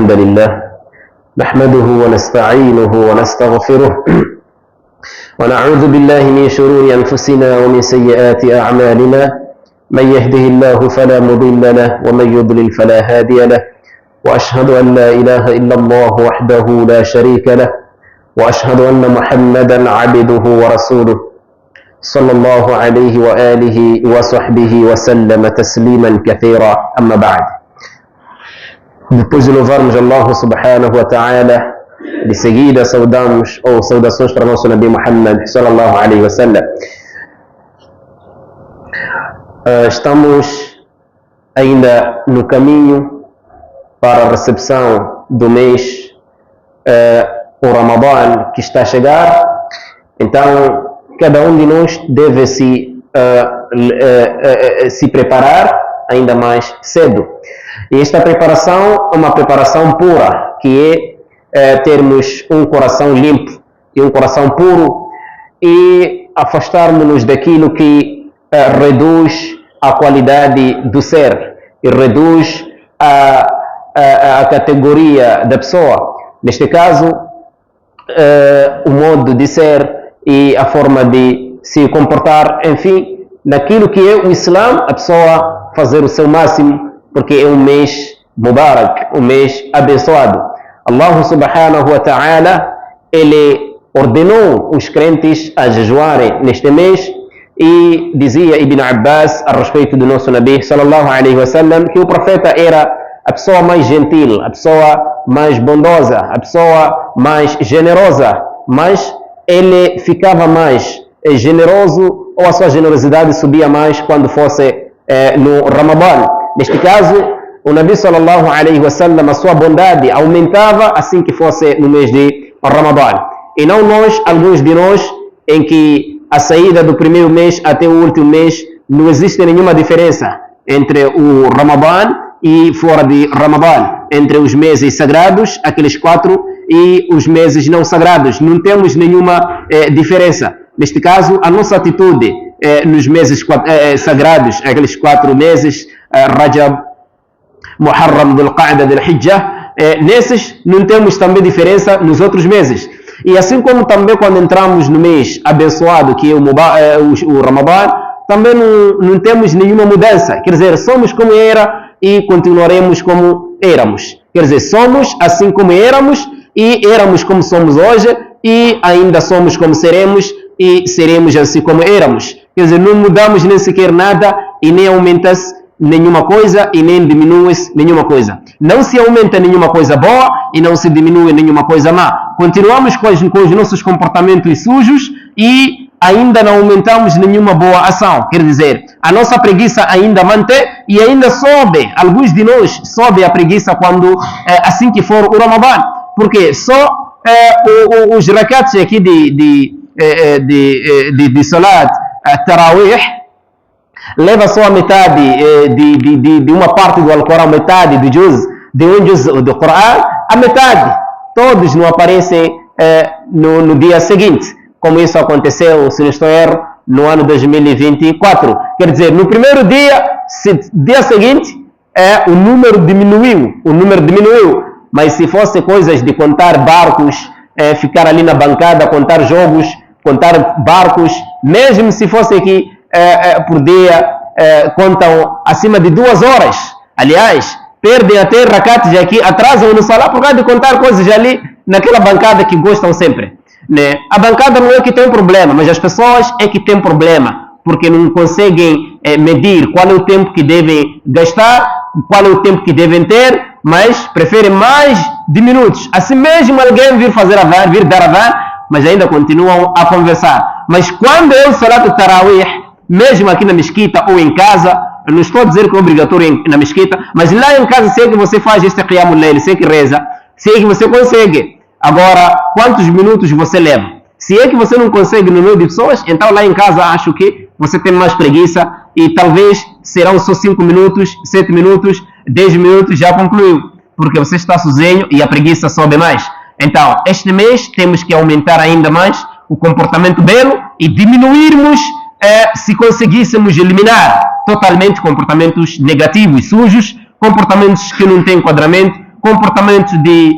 الحمد لله نحمده ونستعينه ونستغفره ونعوذ بالله من شرور أنفسنا ومن سيئات أعمالنا من يهده الله فلا مضل له ومن يضلل فلا هادي له وأشهد أن لا إله إلا الله وحده لا شريك له وأشهد أن محمدا عبده ورسوله صلى الله عليه وآله وصحبه وسلم تسليما كثيرا أما بعد. Depois de louvarmos Allah subhanahu wa ta'ala, de seguida saudamos ou saudações para o nosso Nabi Muhammad sallallahu alaihi wa sallam. Estamos ainda no caminho para a recepção do mês, o Ramadã, que está a chegar. Então cada um de nós deve se preparar ainda mais cedo. E esta preparação é uma preparação pura, que é termos um coração limpo e um coração puro e afastarmos-nos daquilo que reduz a qualidade do ser e reduz a categoria da pessoa. Neste caso, o modo de ser e a forma de se comportar, enfim, naquilo que é o Islã, a pessoa fazer o seu máximo, porque é um mês Mubarak, um mês abençoado. Allah subhanahu wa ta'ala, ele ordenou os crentes a jejuarem neste mês e dizia Ibn Abbas a respeito do nosso Nabi sallallahu alaihi wa sallam que o profeta era a pessoa mais gentil, a pessoa mais bondosa, a pessoa mais generosa, mas ele ficava mais generoso ou a sua generosidade subia mais quando fosse no Ramadã. Neste caso, o Nabi sallallahu alaihi wa sallam, a sua bondade aumentava assim que fosse no mês de Ramadã. E não nós, alguns de nós, em que a saída do primeiro mês até o último mês não existe nenhuma diferença entre o Ramadã e fora de Ramadã, entre os meses sagrados, aqueles 4, e os meses não sagrados. Não temos nenhuma diferença. Neste caso, a nossa atitude nos meses sagrados, aqueles 4 meses, Rajab, Muharram, Dhul-Qa'da, Dhul-Hijjah, nesses não temos também diferença nos outros meses. E assim como também quando entramos no mês abençoado, que é o Ramadã, também não temos nenhuma mudança. Quer dizer, somos como era e continuaremos como éramos. Quer dizer, somos assim como éramos e éramos como somos hoje e ainda somos como seremos e seremos assim como éramos. Quer dizer, não mudamos nem sequer nada e nem aumenta-se nenhuma coisa e nem diminui-se nenhuma coisa. Não se aumenta nenhuma coisa boa e não se diminui nenhuma coisa má. Continuamos com os nossos comportamentos sujos e ainda não aumentamos nenhuma boa ação. Quer dizer, a nossa preguiça ainda mantém e ainda sobe. Alguns de nós sobe a preguiça quando assim que for o Ramadã. Porque só os rakats aqui de Salat Tarawih leva só a metade de uma parte do Alcorão, metade do juz, de um juz do Corão, a metade. Todos não aparecem no dia seguinte, como isso aconteceu, se não estou erro, no ano 2024. Quer dizer, no primeiro dia seguinte, o número diminuiu, mas se fosse coisas de contar barcos, ficar ali na bancada, contar jogos, contar barcos, mesmo se fosse que por dia contam acima de 2 horas, aliás, perdem até rakats aqui, atrasam no salat por causa de contar coisas ali naquela bancada que gostam sempre, né? A bancada não é que tem problema, mas as pessoas é que tem problema, porque não conseguem medir qual é o tempo que devem gastar, qual é o tempo que devem ter, mas preferem mais de minutos. Assim mesmo alguém vir fazer adhan, vir dar adhan, mas ainda continuam a conversar. Mas quando é o Salat Tarawih, mesmo aqui na mesquita ou em casa, eu não estou a dizer que é obrigatório na mesquita, mas lá em casa sei que você faz este Qiyamul Layl, sei que reza, sei que você consegue. Agora, quantos minutos você leva? Se é que você não consegue no meio de pessoas, então lá em casa acho que você tem mais preguiça e talvez serão só 5 minutos, 7 minutos, 10 minutos, já concluiu, porque você está sozinho e a preguiça sobe mais. Então, este mês temos que aumentar ainda mais o comportamento belo e diminuirmos, se conseguíssemos eliminar totalmente comportamentos negativos, sujos, comportamentos que não têm enquadramento, comportamentos de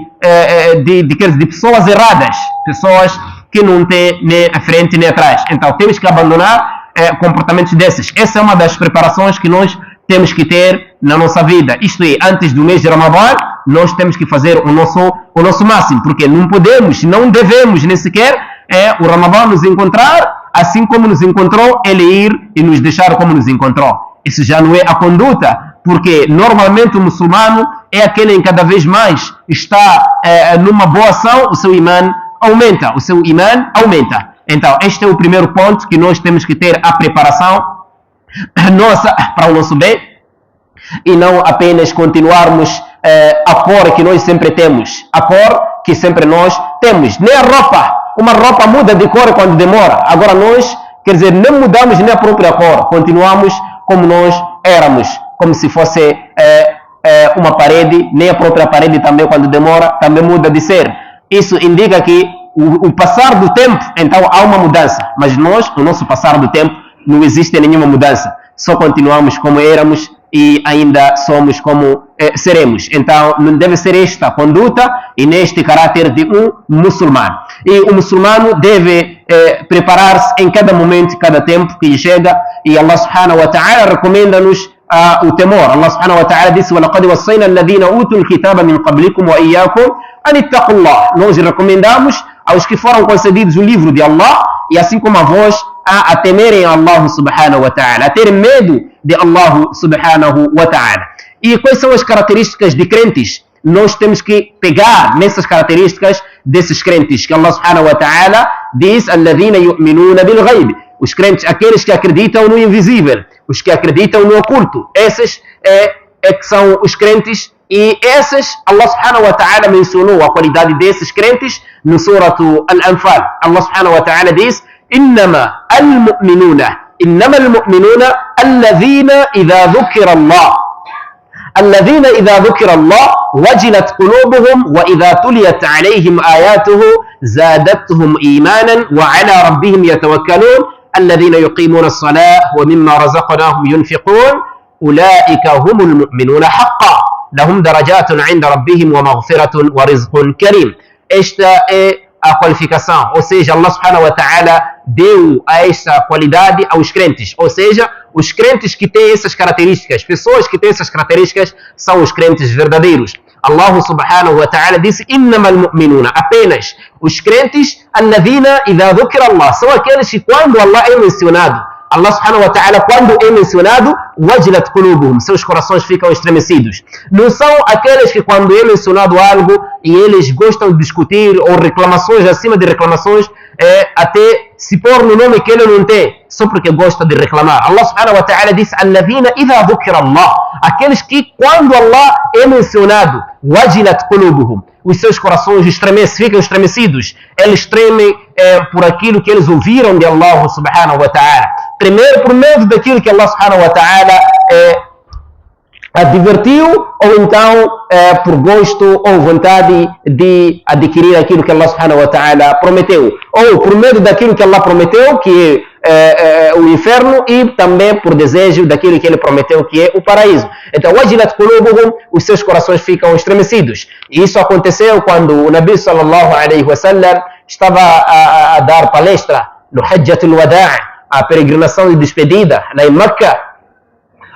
pessoas erradas, pessoas que não têm nem a frente nem atrás. Então temos que abandonar comportamentos desses. Essa é uma das preparações que nós temos que ter na nossa vida. Isto é, antes do mês de Ramadã, nós temos que fazer o nosso máximo, porque não podemos, não devemos nem sequer o Ramadã nos encontrar assim como nos encontrou, ele ir e nos deixar como nos encontrou. Isso já não é a conduta, porque normalmente o muçulmano é aquele em cada vez mais está numa boa ação, o seu imã aumenta, Então, este é o primeiro ponto, que nós temos que ter a preparação nossa para o nosso bem, e não apenas continuarmos a cor que nós sempre temos, a cor que sempre nós temos. Nem a roupa, uma roupa muda de cor quando demora. Agora nós, quer dizer, não mudamos nem a própria cor, continuamos como nós éramos, como se fosse uma parede, nem a própria parede também quando demora, também muda de ser. Isso indica que o passar do tempo, então há uma mudança, mas nós, no nosso passar do tempo, não existe nenhuma mudança, só continuamos como éramos e ainda somos como seremos. Então não deve ser esta a conduta e neste caráter de um muçulmano. E o muçulmano deve preparar-se em cada momento, cada tempo que chega, e Allah subhanahu wa ta'ala recomenda-nos o temor. Allah subhanahu wa ta'ala disse: وَلَقَدْ وَصَّيْنَا الَّذِينَ أُوتُوا الْكِتَابَ مِنْ قَبْلِكُمْ وَإِيَّاكُمْ أَنِ اتَّقُوا اللَّهَ. Nós recomendamos aos que foram concedidos o livro de Allah, e assim como a vós, a temerem Allah subhanahu wa ta'ala, a ter medo de Allah subhanahu wa ta'ala. E quais são as características de crentes? Nós temos que pegar nessas características desses crentes que Allah subhanahu wa ta'ala diz: الَّذِينَ يُؤْمِنُونَ بِالْغَيْبِ. Os crentes, aqueles que acreditam no invisível, os que acreditam no oculto. Esses que são os crentes, e esses Allah subhanahu wa ta'ala mencionou a qualidade desses crentes no suratu Al-Anfal. Allah subhanahu wa ta'ala diz: إنما المؤمنون الذين إذا ذكر الله وجلت قلوبهم وإذا تليت عليهم آياته زادتهم إيمانا وعلى ربهم يتوكلون الذين يقيمون الصلاة ومما رزقناهم ينفقون أولئك هم المؤمنون حقا لهم درجات عند ربهم ومغفرة ورزق كريم. Esta é a qualificação, ou seja, Allah subhanahu wa ta'ala deu a esta qualidade aos crentes, ou seja, os crentes que têm essas características, pessoas que têm essas características são os crentes verdadeiros. Allah subhanahu wa ta'ala disse: innamal mu'minuna, apenas os crentes, alladhina idha dhukira Allah, são aqueles que quando Allah é mencionado, Allah subhanahu wa ta'ala, quando é mencionado, wajilat qulubuhum, seus corações ficam estremecidos. Não são aqueles que quando é mencionado algo e eles gostam de discutir, ou reclamações acima de reclamações, até se pôr no nome que ele não tem, só porque gosta de reclamar. Allah subhanahu wa ta'ala diz: alladhina idha dhukira Allah, aqueles que quando Allah é mencionado, wajilat qulubuhum, os seus corações ficam estremecidos. Eles tremem por aquilo que eles ouviram de Allah subhanahu wa ta'ala. Primeiro por medo daquilo que Allah subhanahu wa ta'ala advertiu, ou então por gosto ou vontade de adquirir aquilo que Allah subhanahu wa ta'ala prometeu, ou por medo daquilo que Allah prometeu, que é o inferno, e também por desejo daquilo que ele prometeu, que é o paraíso. Então, wajilat qulubuhum, os seus corações ficam estremecidos. E isso aconteceu quando o Nabi sallallahu alaihi wasallam estava a dar palestra no Hajjatul Wada', a peregrinação de despedida, lá em Meca,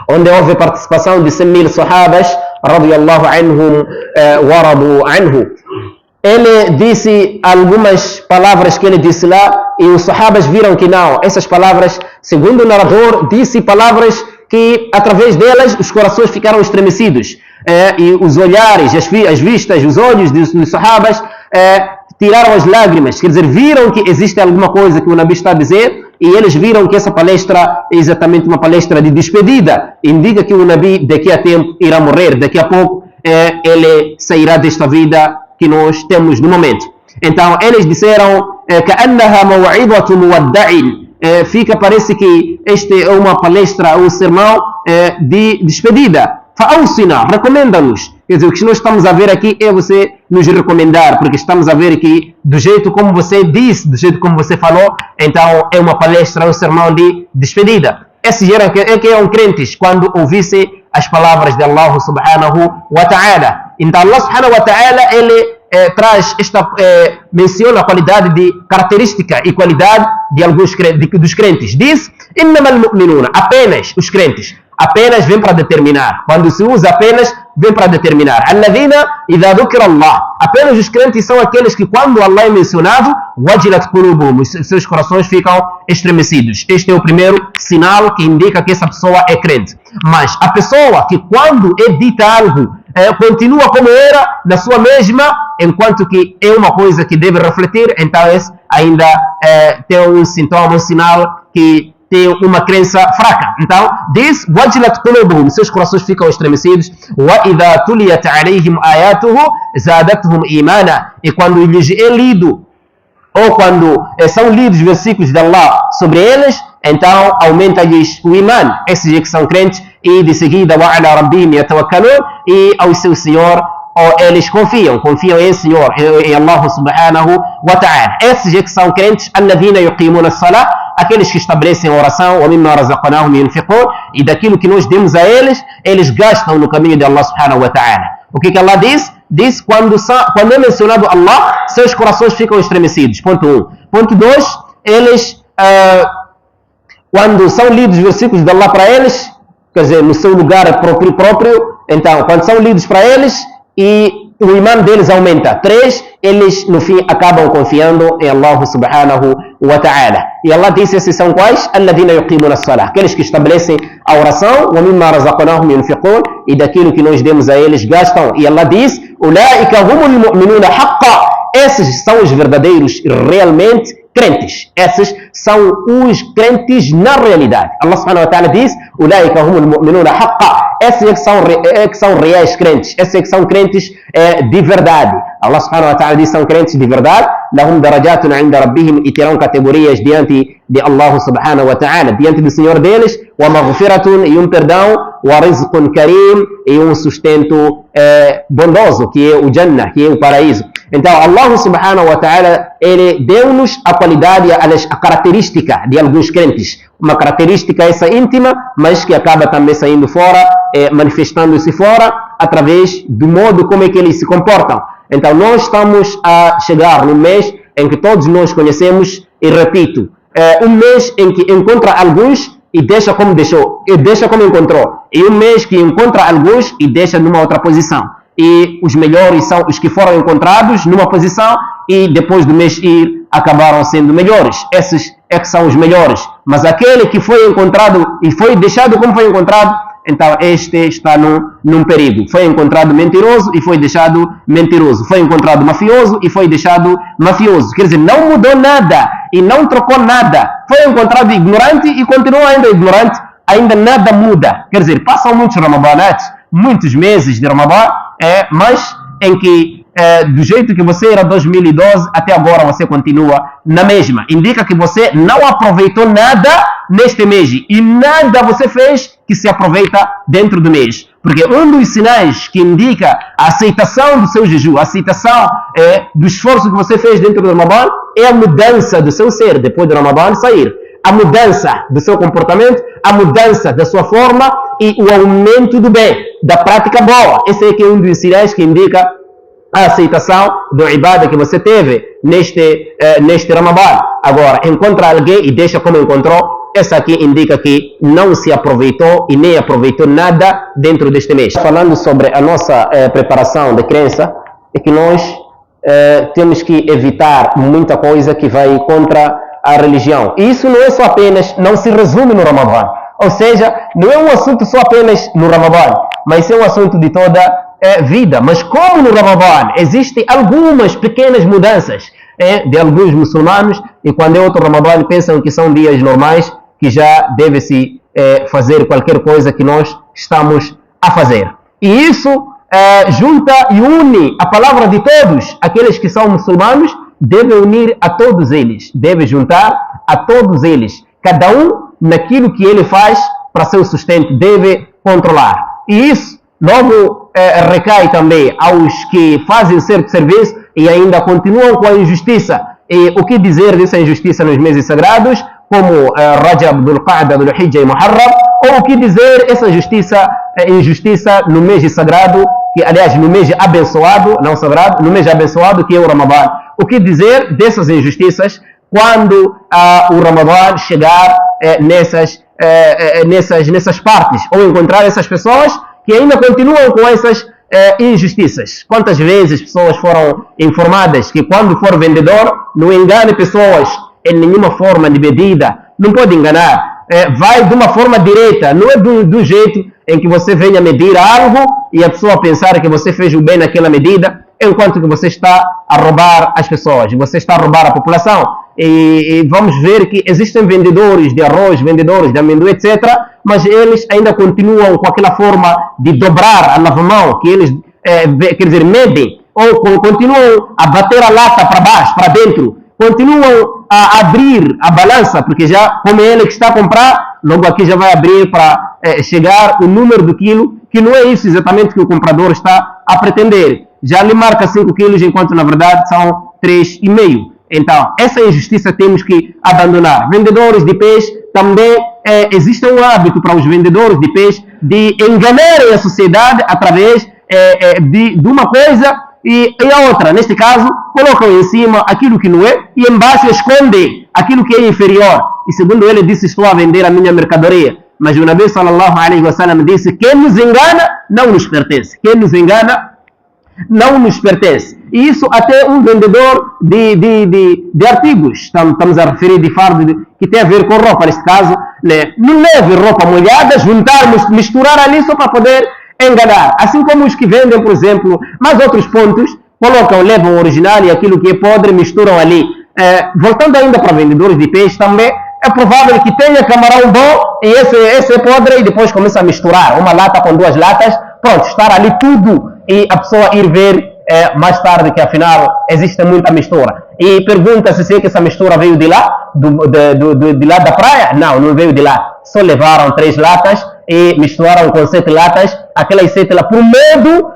onde houve participação de 100.000 sahabas, radiyallahu anhum wa radu anhu. Ele disse algumas palavras que ele disse lá, e os sahabas viram que não, essas palavras, segundo o narrador, disse palavras que através delas os corações ficaram estremecidos, e os olhares, as vistas, os olhos dos sahabas tiraram as lágrimas, quer dizer, viram que existe alguma coisa que o Nabi está a dizer, e eles viram que essa palestra é exatamente uma palestra de despedida, indica que o Nabi daqui a tempo irá morrer, daqui a pouco ele sairá desta vida que nós temos no momento. Então eles disseram: كأنها موعظة مودع, parece que este é uma palestra, um sermão de despedida. فأوصنا, recomenda-nos. Quer dizer, o que nós estamos a ver aqui é você nos recomendar, porque estamos a ver que do jeito como você disse, do jeito como você falou, então é uma palestra, um sermão de despedida. Esses eram crentes quando ouvissem as palavras de Allah subhanahu wa ta'ala. Então Allah subhanahu wa ta'ala, ele traz menciona a qualidade de característica e qualidade de alguns dos crentes. Diz, innamal mu'minuna, apenas os crentes. Apenas vem para determinar. Quando se usa apenas, vem para determinar. Alladhina idha dhukira Allah. Apenas os crentes são aqueles que quando Allah é mencionado, wajilat qulubuhum, seus corações ficam estremecidos. Este é o primeiro sinal que indica que essa pessoa é crente. Mas a pessoa que quando é dita algo, continua como era, na sua mesma, enquanto que é uma coisa que deve refletir, então esse ainda tem um sintoma, um sinal que tem uma crença fraca. Então, diz, wajilat qulubuhum, seus corações ficam estremecidos, wa idha tuliyat alayhim ayatuhu zadatuhum imana, e quando lhes é lido, ou quando são lidos versículos de Allah sobre eles, então aumenta-lhes o iman, esses que são crentes, e de seguida, wa ala rabbihim yatawakkalun, e ao seu Senhor, eles confiam em Senhor, em Allah subhanahu wa ta'ala. Esses que são crentes, alladhina yuqimuna as-salah, aqueles que estabelecem a oração, wa mimma razaqnahum yunfiqun, e daquilo que nós demos a eles gastam no caminho de Allah subhanahu wa ta'ala. O que Allah diz? Diz, quando é mencionado Allah, seus corações ficam estremecidos. Ponto 1. Ponto 2, eles, quando são lidos os versículos de Allah para eles, quer dizer, no seu lugar próprio, então, quando são lidos para eles, e o imã deles aumenta. 3, eles no fim acabam confiando em Allah subhanahu wa ta'ala. E Allah disse, esses são quais? Alladhina yuqimuna as-salah, aqueles que estabelecem a oração, wa mimma razaqnahum yunfiqun, e daquilo que nós demos a eles gastam. E Allah diz, ulaika humul mu'minuna haqqa, esses são os verdadeiros realmente crentes. Esses são os crentes na realidade. Allah subhanahu wa ta'ala diz, ulaika humul mu'minuna haqqa, esses que são reais crentes, esses que são crentes de verdade. Allah subhanahu wa ta'ala diz, são crentes de verdade, lahum darajatun 'inda rabbihim, e terão categorias diante de Allah subhanahu wa ta'ala, diante do Senhor deles, wa maghfiratun, e perdão, wa rizqun karim, e sustento bondoso, que é o Jannah, que é o paraíso. Então, Allah subhanahu wa ta'ala, ele deu-nos a qualidade, a característica de alguns crentes. Uma característica essa íntima, mas que acaba também saindo fora, manifestando-se fora, através do modo como é que eles se comportam. Então, nós estamos a chegar no mês em que todos nós conhecemos, e repito, um mês em que encontra alguns e deixa como deixou, e deixa como encontrou. E um mês que encontra alguns e deixa numa outra posição. E os melhores são os que foram encontrados numa posição e depois do mês ir acabaram sendo melhores. Esses é que são os melhores. Mas aquele que foi encontrado e foi deixado como foi encontrado, então este está num perigo. Foi encontrado mentiroso e foi deixado mentiroso. Foi encontrado mafioso e foi deixado mafioso. Quer dizer, não mudou nada e não trocou nada. Foi encontrado ignorante e continua ainda ignorante. Ainda nada muda. Quer dizer, passam muitos Ramadanatos, muitos meses de Ramadã, mas em que do jeito que você era 2012 até agora você continua na mesma. Indica que você não aproveitou nada neste mês e nada você fez que se aproveita dentro do mês. Porque um dos sinais que indica a aceitação do seu jejum, a aceitação do esforço que você fez dentro do Ramadã, é a mudança do seu ser depois do Ramadã sair. A mudança do seu comportamento, a mudança da sua forma e o aumento do bem, da prática boa. Esse é que é um dos sinais que indica a aceitação do ibadah que você teve neste Ramadã. Agora, encontra alguém e deixa como encontrou, essa aqui indica que não se aproveitou e nem aproveitou nada dentro deste mês. Falando sobre a nossa preparação de crença, é que nós temos que evitar muita coisa que vai contra a religião. E isso não é só apenas, não se resume no Ramadã. Ou seja, não é um assunto só apenas no Ramadã, mas é um assunto de toda vida. Mas como no Ramadã existem algumas pequenas mudanças de alguns muçulmanos, e quando é outro Ramadã pensam que são dias normais, que já deve-se fazer qualquer coisa que nós estamos a fazer. E isso junta e une a palavra de todos aqueles que são muçulmanos, deve unir a todos eles, deve juntar a todos eles, cada um naquilo que ele faz para seu sustento, deve controlar. E isso logo recai também aos que fazem certo serviço e ainda continuam com a injustiça. E o que dizer dessa injustiça nos meses sagrados, como Rajab, Dhul-Qa'da, Dhul-Hijjah e Muharram, ou o que dizer essa injustiça no mês sagrado que aliás no mês abençoado, não sagrado, no mês abençoado que é o Ramadã. O que dizer dessas injustiças quando o Ramadã chegar nessas partes, ou encontrar essas pessoas que ainda continuam com essas injustiças? Quantas vezes pessoas foram informadas que quando for vendedor não engane pessoas em nenhuma forma de medida, não pode enganar, vai de uma forma direta, não é do jeito em que você venha medir algo e a pessoa pensar que você fez o bem naquela medida, enquanto que você está a roubar as pessoas, você está a roubar a população. E vamos ver que existem vendedores de arroz, vendedores de amendoim, etc., mas eles ainda continuam com aquela forma de dobrar a lava-mão, que eles, quer dizer, medem, ou continuam a bater a lata para baixo, para dentro, continuam a abrir a balança, porque já, como é ele que está a comprar, logo aqui já vai abrir para chegar o número do quilo, que não é isso exatamente que o comprador está a pretender. Já lhe marca 5 quilos, enquanto na verdade são 3,5. Então, essa injustiça temos que abandonar. Vendedores de peixe, também existe um hábito para os vendedores de peixe de enganarem a sociedade através de uma coisa e a outra. Neste caso, colocam em cima aquilo que não é e embaixo escondem aquilo que é inferior. E segundo ele disse, estou a vender a minha mercadoria. Mas o Nabi sallallahu alaihi wasallam disse, quem nos engana não nos pertence. Quem nos engana não nos pertence. E isso até um vendedor de artigos, estamos a referir de fardo que tem a ver com roupa, neste caso, né? Não leve roupa molhada, juntarmos, misturar ali só para poder enganar. Assim como os que vendem, por exemplo, mais outros pontos, colocam, levam o original e aquilo que é podre, misturam ali. Voltando ainda para vendedores de peixe também, é provável que tenha camarão bom e esse é podre e depois começa a misturar uma lata com 2 latas, pronto, estar ali tudo e a pessoa ir ver mais tarde que afinal existe muita mistura. E pergunta-se se é que essa mistura veio de lá, de lá da praia? Não, não veio de lá. Só levaram 3 latas e misturaram com 7 latas, aquelas 7 lá, por medo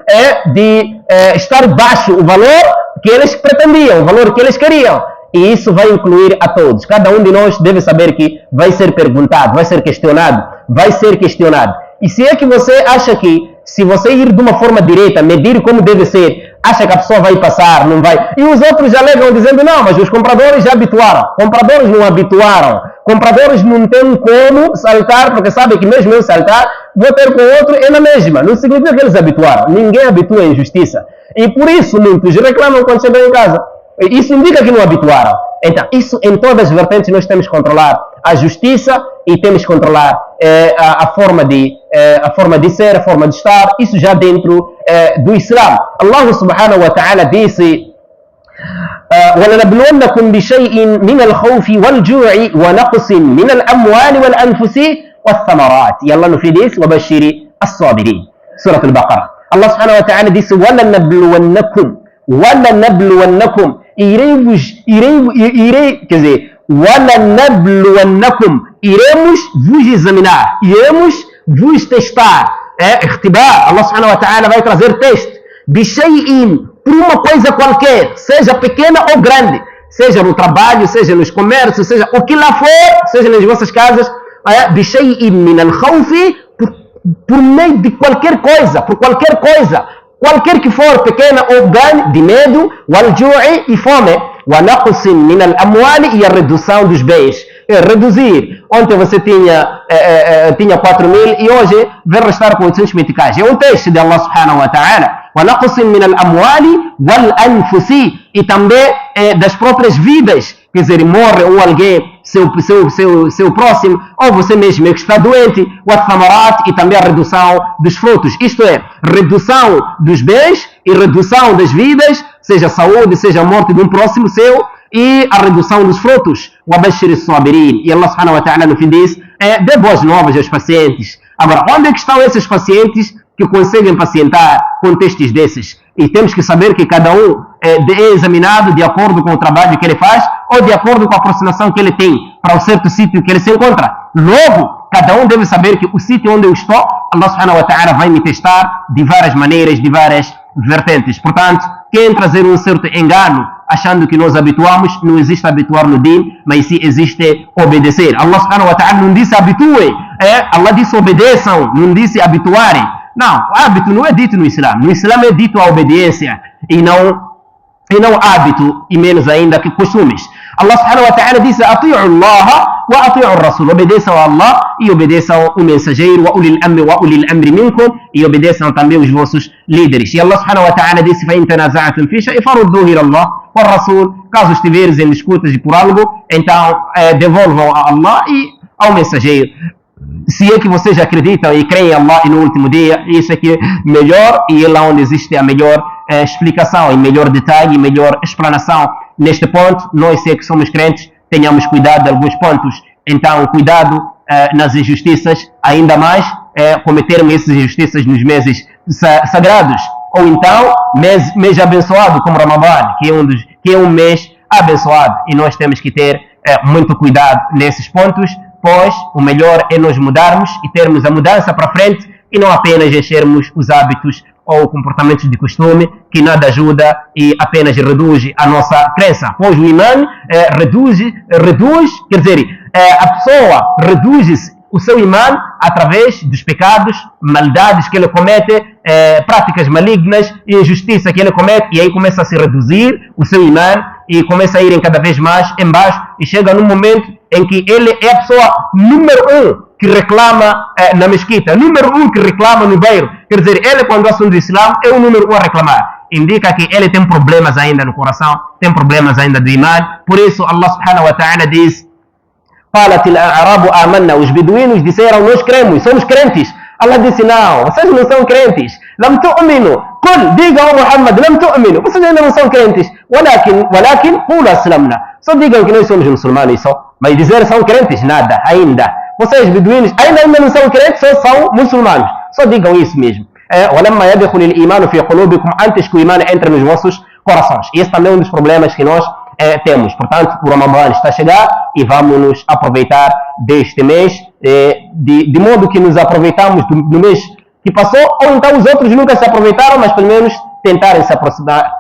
de estar baixo o valor que eles pretendiam, o valor que eles queriam. E isso vai incluir a todos. Cada um de nós deve saber que vai ser perguntado, vai ser questionado, vai ser questionado. E se é que você acha que, se você ir de uma forma direta, medir como deve ser, acha que a pessoa vai passar, não vai. E os outros já alegam dizendo, não, mas os compradores já habituaram. Compradores não habituaram. Compradores não têm como saltar, porque sabem que mesmo eu saltar, vou ter com o outro é na mesma. Não significa que eles habituaram. Ninguém habitua a injustiça. E por isso muitos reclamam quando chegam em casa. Isso indica que não habituaram. Então, isso em todas as vertentes nós temos que controlar a justiça e temos que controlar a forma de ser, a forma de estar, isso já dentro do Islã. Allah subhanahu wa ta'ala disse وَلَنَبْلُوَنَّكُمْ بِشَيْءٍ مِنَ الْخَوْفِ وَالْجُوعِ وَنَقْصٍ مِنَ الْأَمْوَالِ وَالْأَنْفُسِ وَالثَّمَرَاتِ e Allah nos diz وَبَشِّرِ الصَّابِرِينَ Surah Al-Baqarah. Allah subhanahu wa ta'ala disse وَلَنَبْلُوَنَّكُمْ iremos vos examinar, iremos vos testar. Allah subhanahu wa ta'ala vai trazer teste. Bishay'in, por uma coisa qualquer, seja pequena ou grande, seja no trabalho, seja nos comércios, seja o que lá for, seja nas vossas casas, bishay'in min al-khawfi, por meio de qualquer coisa, por qualquer coisa, qualquer que for, pequena ou grande, de medo, wal-ju'i e fome, wa naqsin min al-amwali e a redução dos bens. Reduzir. Ontem você tinha 4.000 e hoje vai restar com 800 meticais. É um teste de Allah subhanahu wa ta'ala. Wa naqsin min al-amwali wal-anfusi e também das próprias vidas. Quer dizer, morre ou alguém, seu próximo, ou você mesmo que está doente, e também a redução dos frutos. Isto é, redução dos bens e redução das vidas, seja saúde, seja a morte de um próximo seu, e a redução dos frutos. E Allah subhanahu wa ta'ala no fim diz, dê boas novas aos pacientes. Agora, onde é que estão esses pacientes que conseguem pacientar com testes desses? E temos que saber que cada um é examinado de acordo com o trabalho que ele faz ou de acordo com a aproximação que ele tem para o certo sítio que ele se encontra. Logo, cada um deve saber que o sítio onde eu estou, Allah subhanahu wa ta'ala vai me testar de várias maneiras, de várias vertentes. Portanto, quem trazer um certo engano achando que nós habituamos, não existe habituar no din, mas sim existe obedecer. Allah subhanahu wa ta'ala não disse habituem, Allah disse obedeçam, não disse habituarem. Não, hábito não é dito no Islã. No Islã é dito a obediência e não hábito, e menos ainda que costumes. Allah subhanahu wa ta'ala disse: ati'u Allah wa ati'u Rasul. Obedeçam a Allah e obedeçam o mensageiro, wa ulil amri minkum, e obedeçam também os vossos líderes. E Allah subhanahu wa ta'ala disse: fa in tanaza'tum fi shay'in farudduhu ila Allah wa Rasul. Caso estiveres em disputas por algo, então devolvam a Allah e ao mensageiro. Se é que vocês acreditam e creem em Allah e no último dia, isso é que é melhor, e é lá onde existe a melhor explicação, e melhor detalhe, e melhor explanação neste ponto. Nós, se é que somos crentes, tenhamos cuidado de alguns pontos. Então, cuidado nas injustiças, ainda mais cometermos essas injustiças nos meses sagrados, ou então mês abençoado como Ramadã, que é um mês abençoado, e nós temos que ter muito cuidado nesses pontos, pois o melhor é nós mudarmos e termos a mudança para frente, e não apenas enchermos os hábitos ou comportamentos de costume, que nada ajuda e apenas reduz a nossa crença. Pois o imã reduz, quer dizer, a pessoa reduz o seu imã através dos pecados, maldades que ele comete, práticas malignas e injustiça que ele comete, e aí começa a se reduzir o seu imã e começa a ir cada vez mais embaixo, e chega num momento em que ele é a pessoa número 1 que reclama na mesquita, número 1 que reclama no beiro. Quer dizer, ele, quando o assunto do Islã, é o número 1 a reclamar. Indica que ele tem problemas ainda no coração, tem problemas ainda do imã. Por isso Allah subhanahu wa ta'ala diz: قالت الأعراب آمنا. Os beduínos disseram: nós cremos, somos crentes. Allah disse: não, vocês não são crentes. لم تؤمنوا. قل, diga ao Muhammad: لم تؤمنوا, vocês ainda não são crentes. ولكن قولوا أسلمنا. Só digam que nós somos muçulmanos só. Mas dizer são crentes, nada, ainda. Vocês beduínos ainda não são crentes, só são muçulmanos. Só digam isso mesmo. ولما يدخل الإيمان في قلوبكم, antes que o imã entre nos vossos corações. E esse também é um dos problemas que nós temos. Portanto, o Ramadã está a chegar e vamos nos aproveitar deste mês, de modo que nos aproveitamos do mês que passou, ou então os outros nunca se aproveitaram, mas pelo menos tentarem se aproximar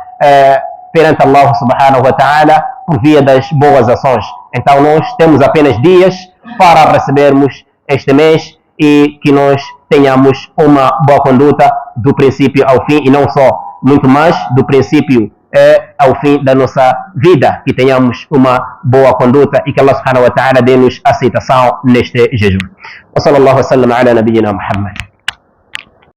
perante Allah subhanahu wa ta'ala por via das boas ações. Então nós temos apenas dias para recebermos este mês, e que nós tenhamos uma boa conduta do princípio ao fim, e não só, muito mais do princípio ao fim da nossa vida, que tenhamos uma boa conduta, e que Allah subhanahu wa ta'ala dê-nos aceitação neste jejum. Wa sallallahu wa sallam ala nabiyyina Muhammad.